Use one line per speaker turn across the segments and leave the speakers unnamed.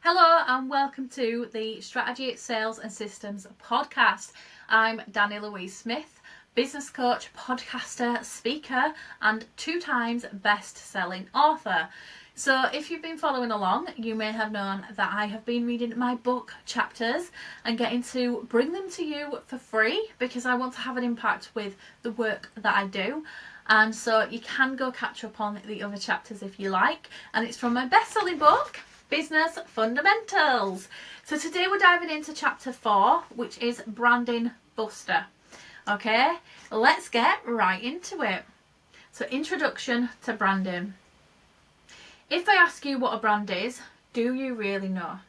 Hello and welcome to the Strategy, Sales and Systems podcast. I'm Dani Louise Smith, business coach, podcaster, speaker and 2 times best-selling author. So if you've been following along, you may have known that I have been reading my book chapters and getting to bring them to you for free because I want to have an impact with the work that I do. And so you can go catch up on the other chapters if you like. And it's from my best-selling book, Business Fundamentals. So today we're diving into chapter 4, which is Branding Buster. Okay, let's get right into it. So introduction to branding. If I ask you what a brand is, do you really know?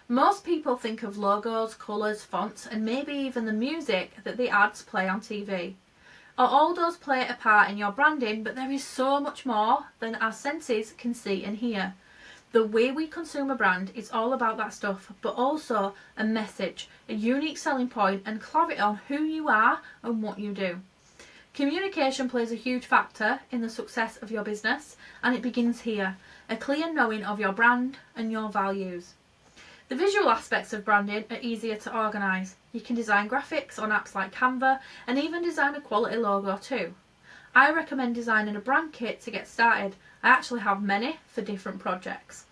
Most people think of logos, colours, fonts and maybe even the music that the ads play on TV. All those play a part in your branding, but there is so much more than our senses can see and hear. The way we consume a brand is all about that stuff, but also a message, a unique selling point and clarity on who you are and what you do. Communication plays a huge factor in the success of your business, and it begins here, a clear knowing of your brand and your values. The visual aspects of branding are easier to organise. You can design graphics on apps like Canva and even design a quality logo too. I recommend designing a brand kit to get started. I actually have many for different projects.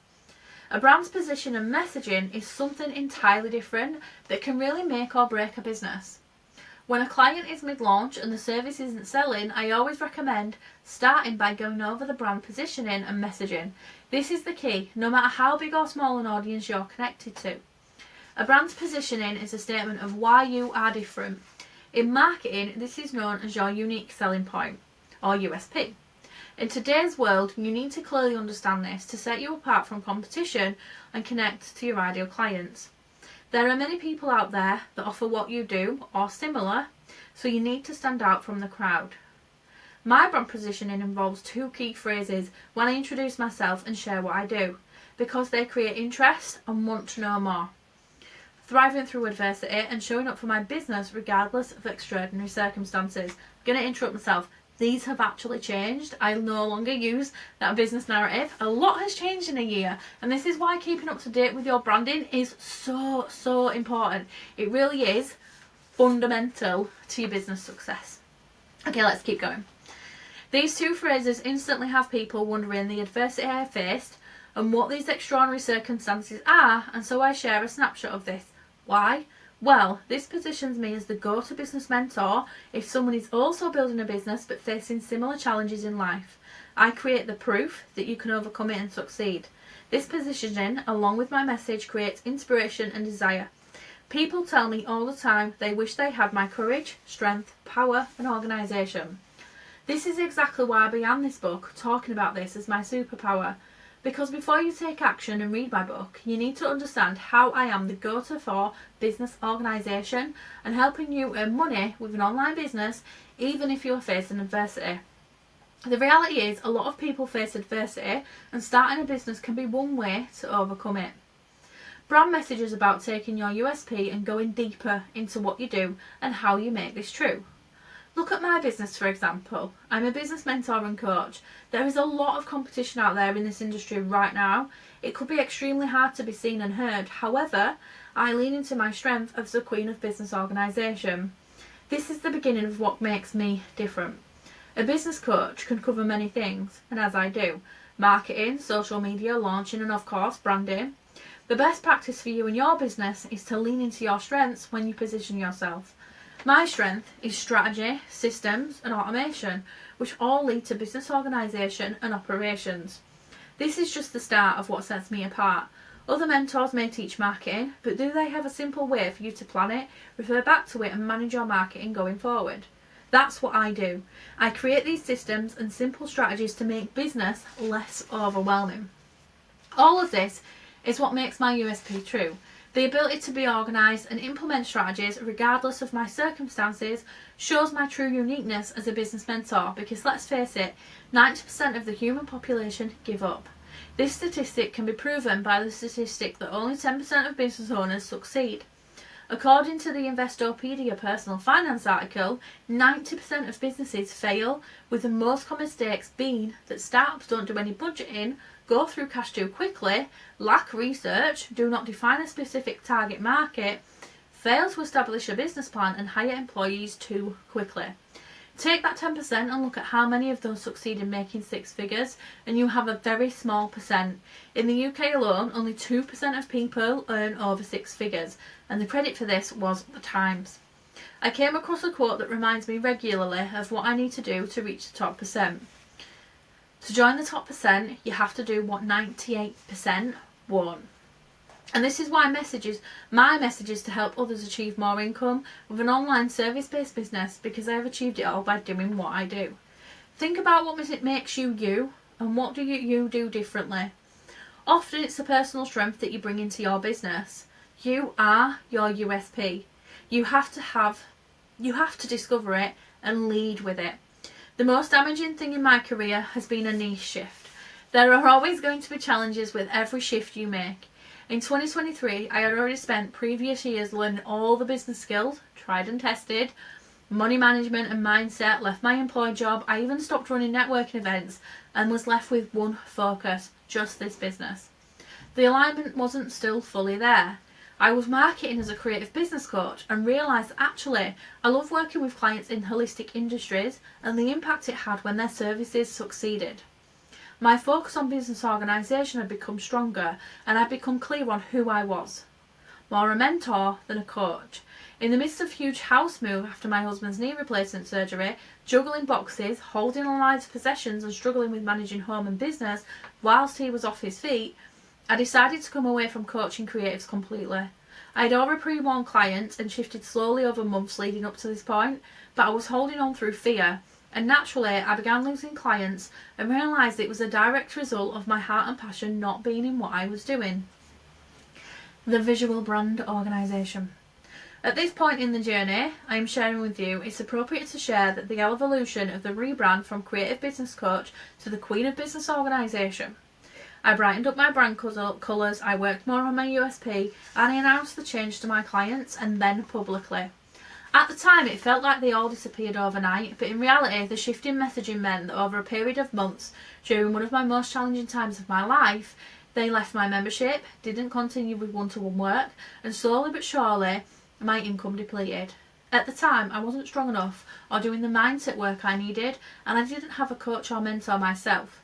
A brand's position and messaging is something entirely different that can really make or break a business. When a client is mid-launch and the service isn't selling, I always recommend starting by going over the brand positioning and messaging. This is the key, no matter how big or small an audience you're connected to. A brand's positioning is a statement of why you are different. In marketing, this is known as your unique selling point, or USP. In today's world, you need to clearly understand this to set you apart from competition and connect to your ideal clients. There are many people out there that offer what you do or similar, so you need to stand out from the crowd. My brand positioning involves 2 key phrases when I introduce myself and share what I do, because they create interest and want to know more. Thriving through adversity and showing up for my business regardless of extraordinary circumstances. I'm going to interrupt myself. These have actually changed. I no longer use that business narrative. A lot has changed in a year, and this is why keeping up to date with your branding is so important. It really is fundamental to your business success. Okay, let's keep going. These 2 phrases instantly have people wondering the adversity I faced and what these extraordinary circumstances are, and so I share a snapshot of this. Why? Well, this positions me as the go-to business mentor if someone is also building a business but facing similar challenges in life. I create the proof that you can overcome it and succeed. This positioning, along with my message, creates inspiration and desire. People tell me all the time they wish they had my courage, strength, power and organisation. This is exactly why I began this book talking about this as my superpower. Because before you take action and read my book, you need to understand how I am the go-to for business organisation and helping you earn money with an online business even if you're facing adversity. The reality is a lot of people face adversity and starting a business can be one way to overcome it. Brand message is about taking your USP and going deeper into what you do and how you make this true. Look at my business, for example. I'm a business mentor and coach. There is a lot of competition out there in this industry right now. It could be extremely hard to be seen and heard. However, I lean into my strength as the queen of business organisation. This is the beginning of what makes me different. A business coach can cover many things, and as I do, marketing, social media, launching and of course branding. The best practice for you and your business is to lean into your strengths when you position yourself. My strength is strategy, systems and automation, which all lead to business organisation and operations. This is just the start of what sets me apart. Other mentors may teach marketing, but do they have a simple way for you to plan it, refer back to it and manage your marketing going forward? That's what I do. I create these systems and simple strategies to make business less overwhelming. All of this is what makes my USP true. The ability to be organised and implement strategies regardless of my circumstances shows my true uniqueness as a business mentor because let's face it, 90% of the human population give up. This statistic can be proven by the statistic that only 10% of business owners succeed. According to the Investopedia personal finance article, 90% of businesses fail, with the most common mistakes being that startups don't do any budgeting, go through cash too quickly, lack research, do not define a specific target market, fail to establish a business plan and hire employees too quickly. Take that 10% and look at how many of those succeed in making six figures, and you have a very small percent. In the UK alone, only 2% of people earn over six figures, and the credit for this was the Times. I came across a quote that reminds me regularly of what I need to do to reach the top percent. To join the top percent, you have to do what 98% won't. And this is why my message is to help others achieve more income with an online service-based business, because I have achieved it all by doing what I do. Think about what makes you you, and what do you do differently. Often it's the personal strength that you bring into your business. You are your USP. You have to discover it and lead with it. The most damaging thing in my career has been a niche shift. There are always going to be challenges with every shift you make. In 2023, I had already spent previous years learning all the business skills, tried and tested, money management and mindset, left my employed job. I even stopped running networking events and was left with one focus, just this business. The alignment wasn't still fully there. I was marketing as a creative business coach and realised actually I love working with clients in holistic industries and the impact it had when their services succeeded. My focus on business organisation had become stronger and I'd become clear on who I was. More a mentor than a coach. In the midst of a huge house move after my husband's knee replacement surgery, juggling boxes, holding on lines of possessions and struggling with managing home and business whilst he was off his feet, I decided to come away from coaching creatives completely. I had already pre-warned clients and shifted slowly over months leading up to this point, but I was holding on through fear, and naturally I began losing clients and realised it was a direct result of my heart and passion not being in what I was doing. The visual brand organisation. At this point in the journey I am sharing with you, it's appropriate to share that the evolution of the rebrand from Creative Business Coach to the Queen of Business Organisation. I brightened up my brand colours, I worked more on my USP, and I announced the change to my clients and then publicly. At the time it felt like they all disappeared overnight, but in reality the shift in messaging meant that over a period of months, during one of my most challenging times of my life, they left my membership, didn't continue with one-to-one work, and slowly but surely my income depleted. At the time I wasn't strong enough or doing the mindset work I needed, and I didn't have a coach or mentor myself.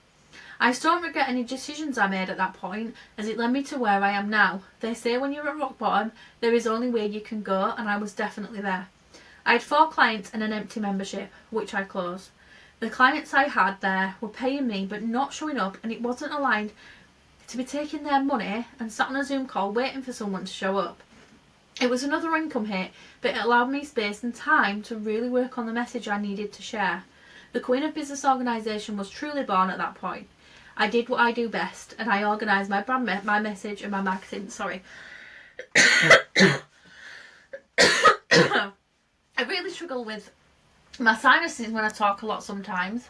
I still don't regret any decisions I made at that point, as it led me to where I am now. They say when you're at rock bottom, there is only where you can go, and I was definitely there. I had 4 clients and an empty membership, which I closed. The clients I had there were paying me but not showing up, and it wasn't aligned to be taking their money and sat on a Zoom call waiting for someone to show up. It was another income hit, but it allowed me space and time to really work on the message I needed to share. The Queen of Business Organisation was truly born at that point. I did what I do best, and I organised my brand, my message and my marketing. Sorry. I really struggle with my sinuses when I talk a lot sometimes.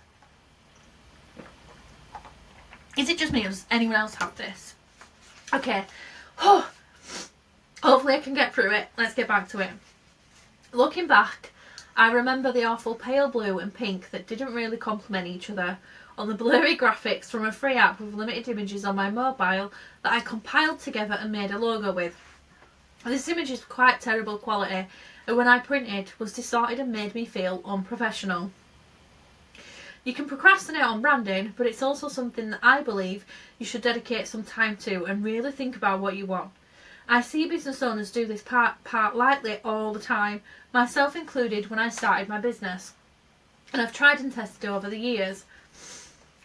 Is it just me or does anyone else have this? Okay. Hopefully I can get through it. Let's get back to it. Looking back, I remember the awful pale blue and pink that didn't really complement each other on the blurry graphics from a free app with limited images on my mobile that I compiled together and made a logo with. This image is quite terrible quality, and when I printed was distorted and made me feel unprofessional. You can procrastinate on branding, but it's also something that I believe you should dedicate some time to and really think about what you want. I see business owners do this part lightly all the time, myself included when I started my business, and I've tried and tested over the years.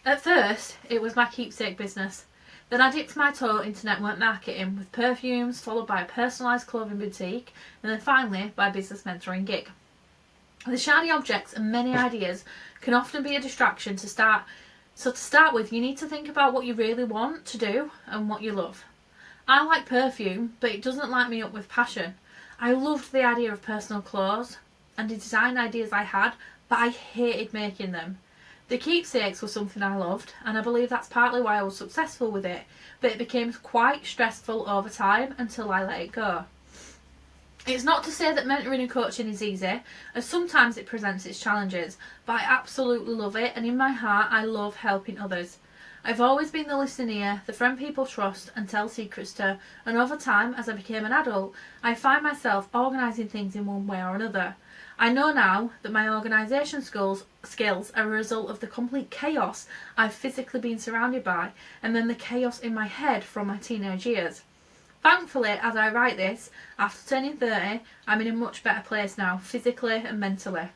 At first, it was my keepsake business. Then I dipped my toe into network marketing with perfumes, followed by a personalised clothing boutique, and then finally by a business mentoring gig. The shiny objects and many ideas can often be a distraction to start. So to start with, you need to think about what you really want to do and what you love. I like perfume, but it doesn't light me up with passion. I loved the idea of personal clothes and the design ideas I had, but I hated making them. The keepsakes were something I loved, and I believe that's partly why I was successful with it, but it became quite stressful over time until I let it go. It's not to say that mentoring and coaching is easy, as sometimes it presents its challenges, but I absolutely love it, and in my heart I love helping others. I've always been the listening ear, the friend people trust and tell secrets to, and over time, as I became an adult, I find myself organising things in one way or another. I know now that my organisation skills are a result of the complete chaos I've physically been surrounded by, and then the chaos in my head from my teenage years. Thankfully, as I write this, after turning 30, I'm in a much better place now, physically and mentally.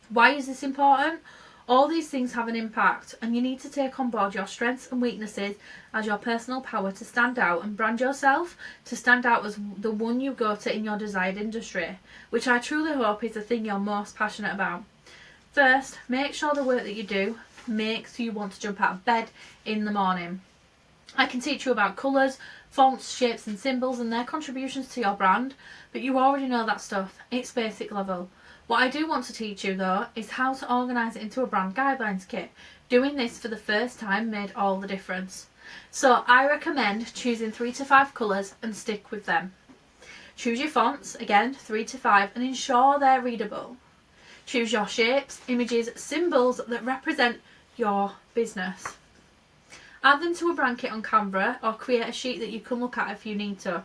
Why is this important? All these things have an impact, and you need to take on board your strengths and weaknesses as your personal power to stand out and brand yourself to stand out as the one you go to in your desired industry, which I truly hope is the thing you're most passionate about. First, make sure the work that you do makes you want to jump out of bed in the morning. I can teach you about colours, fonts, shapes and symbols and their contributions to your brand, but you already know that stuff. It's basic level. What I do want to teach you though is how to organise it into a brand guidelines kit. Doing this for the first time made all the difference. So I recommend choosing 3 to 5 colours and stick with them. Choose your fonts, again 3 to 5, and ensure they're readable. Choose your shapes, images, symbols that represent your business. Add them to a brand kit on Canva or create a sheet that you can look at if you need to.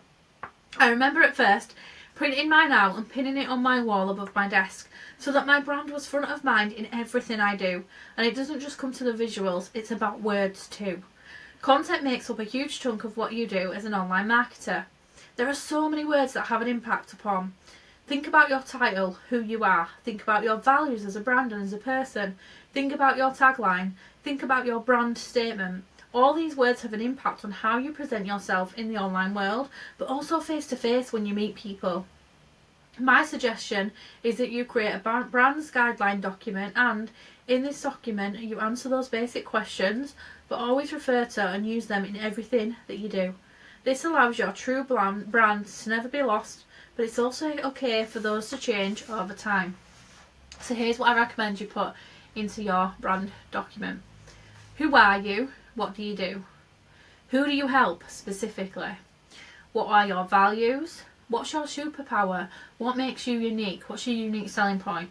I remember at first printing mine out and pinning it on my wall above my desk so that my brand was front of mind in everything I do. And it doesn't just come to the visuals, it's about words too. Content makes up a huge chunk of what you do as an online marketer. There are so many words that have an impact upon. Think about your title, who you are. Think about your values as a brand and as a person. Think about your tagline. Think about your brand statement. All these words have an impact on how you present yourself in the online world, but also face to face when you meet people. My suggestion is that you create a brand's guideline document, and in this document you answer those basic questions, but always refer to and use them in everything that you do. This allows your true brand to never be lost, but it's also okay for those to change over time. So here's what I recommend you put into your brand document. Who are you? What do you do? Who do you help specifically? What are your values? What's your superpower? What makes you unique? What's your unique selling point?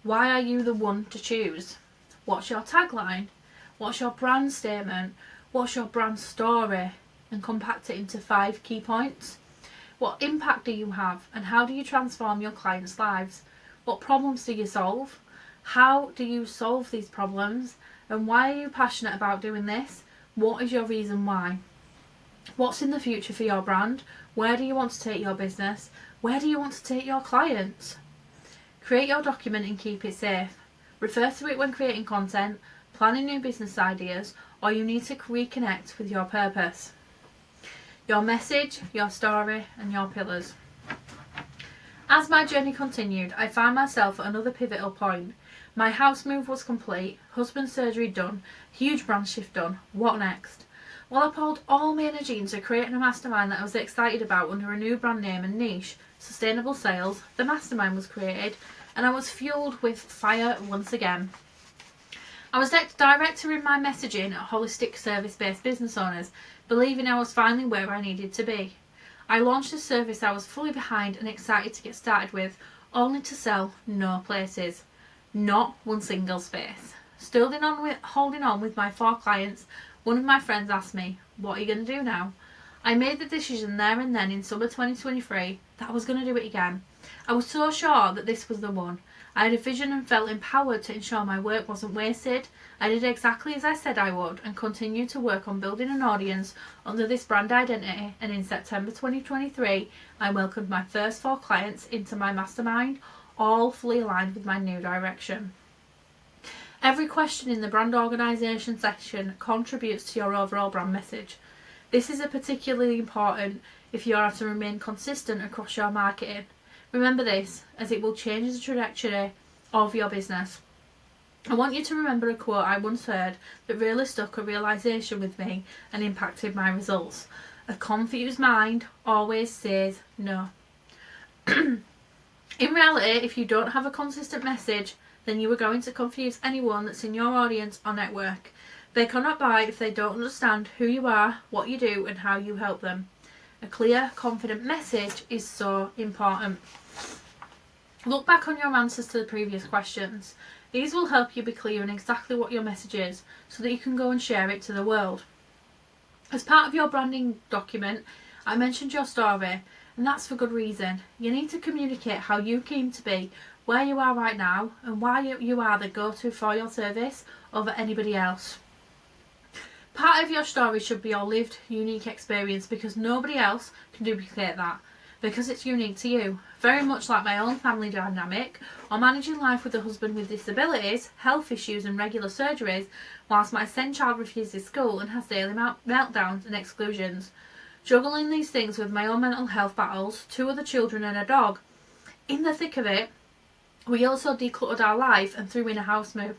Why are you the one to choose? What's your tagline? What's your brand statement? What's your brand story? And compact it into 5 key points. What impact do you have, and how do you transform your clients' lives? What problems do you solve? How do you solve these problems? And why are you passionate about doing this? What is your reason why? What's in the future for your brand? Where do you want to take your business? Where do you want to take your clients? Create your document and keep it safe. Refer to it when creating content, planning new business ideas, or you need to reconnect with your purpose. Your message, your story, and your pillars. As my journey continued, I found myself at another pivotal point. My house move was complete, husband's surgery done, huge brand shift done. What next? Well, I poured all my energy into creating a mastermind that I was excited about under a new brand name and niche, Sustainable Sales. The mastermind was created, and I was fueled with fire once again. I was directing my messaging at holistic service-based business owners, believing I was finally where I needed to be. I launched a service I was fully behind and excited to get started with, only to sell no places. Not one single space. Holding on with my 4 clients, one of my friends asked me, "What are you going to do now?" I made the decision there and then in summer 2023 that I was going to do it again. I was so sure that this was the one. I had a vision and felt empowered to ensure my work wasn't wasted. I did exactly as I said I would and continued to work on building an audience under this brand identity, and in September 2023 I welcomed my first 4 clients into my mastermind, all fully aligned with my new direction. Every question in the brand organisation section contributes to your overall brand message. This is particularly important if you are to remain consistent across your marketing. Remember this, as it will change the trajectory of your business. I want you to remember a quote I once heard that really stuck a realisation with me and impacted my results. A confused mind always says no. In reality, if you don't have a consistent message, then you are going to confuse anyone that's in your audience or network. They cannot buy if they don't understand who you are, what you do, and how you help them. A clear, confident message is so important. Look back on your answers to the previous questions. These will help you be clear on exactly what your message is so that you can go and share it to the world. As part of your branding document, I mentioned your story, and that's for good reason. You need to communicate how you came to be, where you are right now, and why you are the go-to for your service over anybody else. Part of your story should be your lived, unique experience, because nobody else can duplicate that, because it's unique to you. Very much like my own family dynamic, or managing life with a husband with disabilities, health issues and regular surgeries, whilst my SEND child refuses school and has daily meltdowns and exclusions. Juggling these things with my own mental health battles, 2 other children and a dog. In the thick of it, we also decluttered our life and threw in a house move.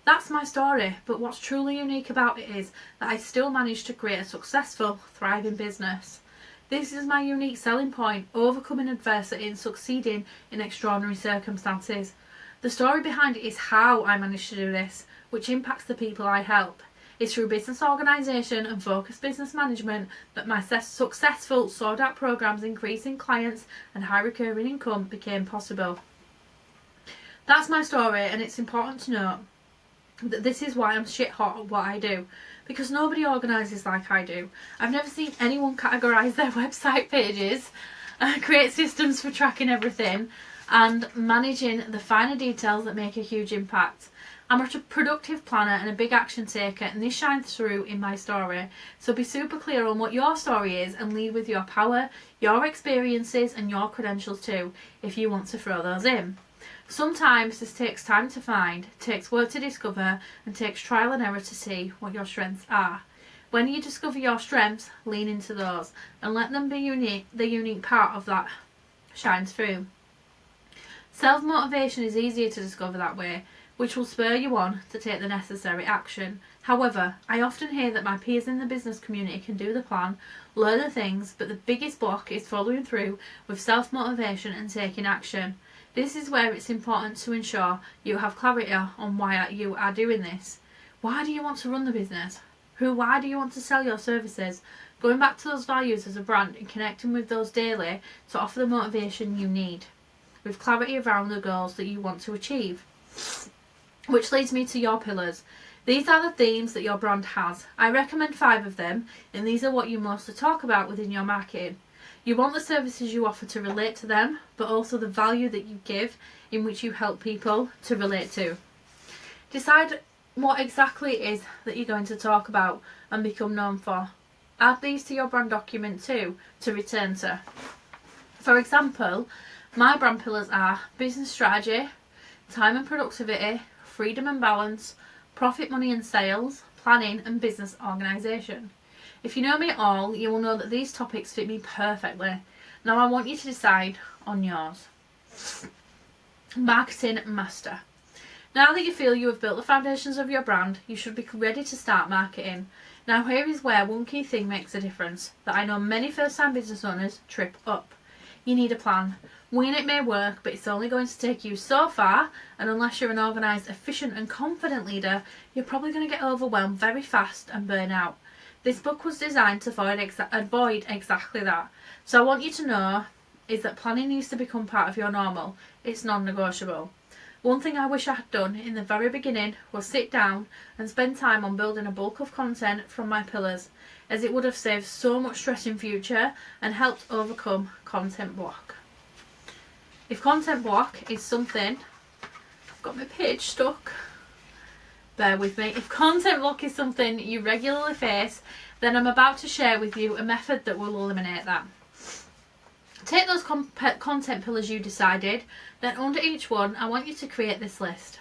That's my story, but what's truly unique about it is that I still managed to create a successful, thriving business. This is my unique selling point, overcoming adversity and succeeding in extraordinary circumstances. The story behind it is how I managed to do this, which impacts the people I help. It's through business organisation and focused business management that my successful sold-out programs, increasing clients and high recurring income became possible. That's my story, and it's important to note that this is why I'm shit hot at what I do, because nobody organises like I do. I've never seen anyone categorise their website pages, create systems for tracking everything, and managing the finer details that make a huge impact. I'm a productive planner and a big action taker, and this shines through in my story. So be super clear on what your story is and lead with your power, your experiences and your credentials too, if you want to throw those in. Sometimes this takes time to find, takes work to discover, and takes trial and error to see what your strengths are. When you discover your strengths, lean into those and let them be unique. The unique part of that shines through. Self-motivation is easier to discover that way, which will spur you on to take the necessary action. However, I often hear that my peers in the business community can do the plan, learn the things, but the biggest block is following through with self-motivation and taking action. This is where it's important to ensure you have clarity on why you are doing this. Why do you want to run the business? Why do you want to sell your services? Going back to those values as a brand and connecting with those daily to offer the motivation you need, with clarity around the goals that you want to achieve. Which leads me to your pillars. These are the themes that your brand has. I recommend 5 of them, and these are what you mostly talk about within your marketing. You want the services you offer to relate to them, but also the value that you give in which you help people to relate to. Decide what exactly it is that you're going to talk about and become known for. Add these to your brand document too, to return to. For example, my brand pillars are business strategy, time and productivity, freedom and balance, profit, money and sales, planning and business organisation. If you know me at all, you will know that these topics fit me perfectly. Now I want you to decide on yours. Marketing master. Now that you feel you have built the foundations of your brand, you should be ready to start marketing. Now here is where one key thing makes a difference that I know many first-time business owners trip up. You need a plan. Winging it may work, but it's only going to take you so far, and unless you're an organised, efficient and confident leader, you're probably going to get overwhelmed very fast and burn out. This book was designed to avoid exactly that. So I want you to know is that planning needs to become part of your normal. It's non-negotiable. One thing I wish I had done in the very beginning was sit down and spend time on building a bulk of content from my pillars, as it would have saved so much stress in future and helped overcome content block. If content block is something, I've got my page stuck, bear with me. If content block is something you regularly face, then I'm about to share with you a method that will eliminate that. Take those content pillars you decided, then under each one I want you to create this list.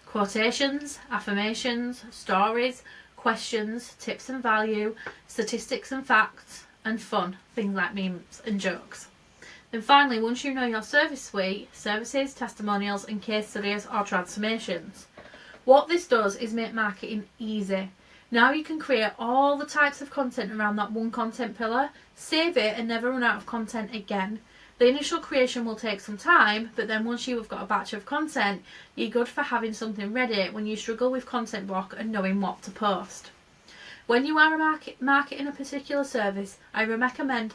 Quotations, affirmations, stories, questions, tips and value, statistics and facts, and fun, things like memes and jokes. Then finally, once you know your service suite, services, testimonials and case studies or transformations. What this does is make marketing easy. Now you can create all the types of content around that one content pillar, save it and never run out of content again. The initial creation will take some time, but then once you have got a batch of content, you're good for having something ready when you struggle with content block and knowing what to post. When you are marketing a particular service, I recommend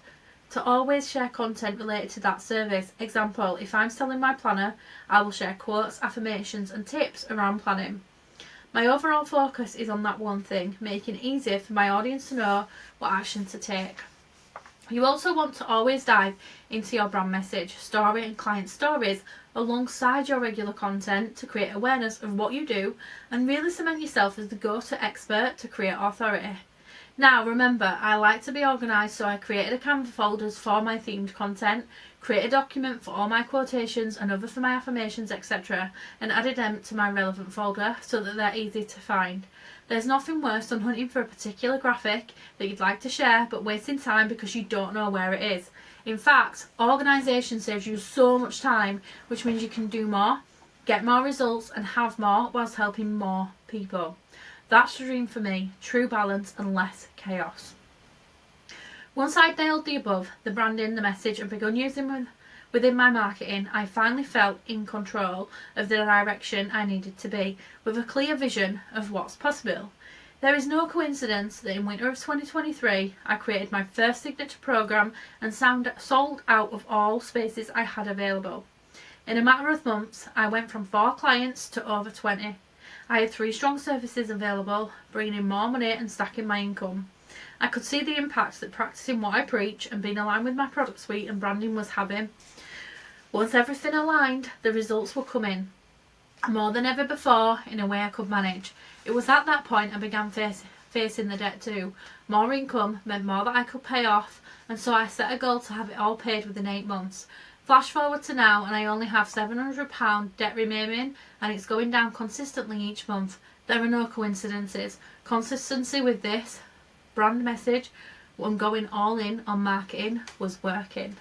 to always share content related to that service. Example, if I'm selling my planner, I will share quotes, affirmations and tips around planning. My overall focus is on that one thing, making it easier for my audience to know what action to take. You also want to always dive into your brand message, story and client stories alongside your regular content to create awareness of what you do and really cement yourself as the go-to expert to create authority. Now remember, I like to be organised, so I created a Canva folders for my themed content, create a document for all my quotations and other for my affirmations, etc., and added them to my relevant folder so that they're easy to find. There's nothing worse than hunting for a particular graphic that you'd like to share but wasting time because you don't know where it is. In fact, organisation saves you so much time, which means you can do more, get more results and have more whilst helping more people. That's the dream for me, true balance and less chaos. Once I'd nailed the above, the branding, the message and begun using within my marketing, I finally felt in control of the direction I needed to be, with a clear vision of what's possible. There is no coincidence that in winter of 2023, I created my first signature program and sold out of all spaces I had available. In a matter of months, I went from 4 clients to over 20. I had 3 strong services available, bringing in more money and stacking my income. I could see the impact that practicing what I preach and being aligned with my product suite and branding was having. Once everything aligned, the results were coming, more than ever before, in a way I could manage. It was at that point I began facing the debt too. More income meant more that I could pay off, and so I set a goal to have it all paid within 8 months. Flash forward to now and I only have £700 debt remaining, and it's going down consistently each month. There are no coincidences. Consistency with this brand message and going all in on marketing was working.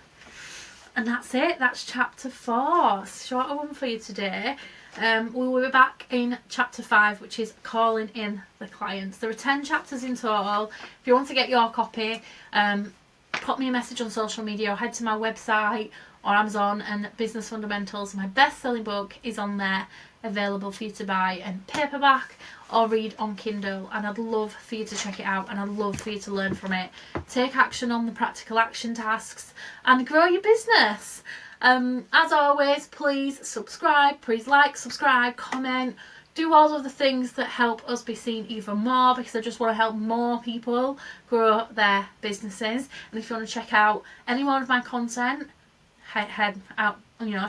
And that's it. That's chapter 4. Shorter one for you today. We will be back in chapter 5, which is calling in the clients. There are 10 chapters in total. If you want to get your copy, pop me a message on social media or head to my website or Amazon, and Business Fundamentals, my best-selling book, is on there, available for you to buy in paperback or read on Kindle, and I'd love for you to check it out and I'd love for you to learn from it. Take action on the practical action tasks and grow your business. As always, please subscribe, please like, subscribe, comment, do all of the things that help us be seen even more, because I just want to help more people grow their businesses. And if you want to check out any more of my content, head out,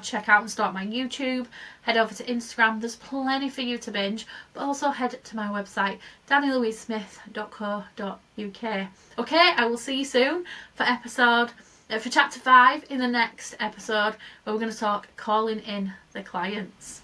check out and start my YouTube, head over to Instagram. There's plenty for you to binge, but also head to my website, danilouisesmith.co.uk. Okay, I will see you soon for chapter 5 in the next episode, where we're going to talk calling in the clients.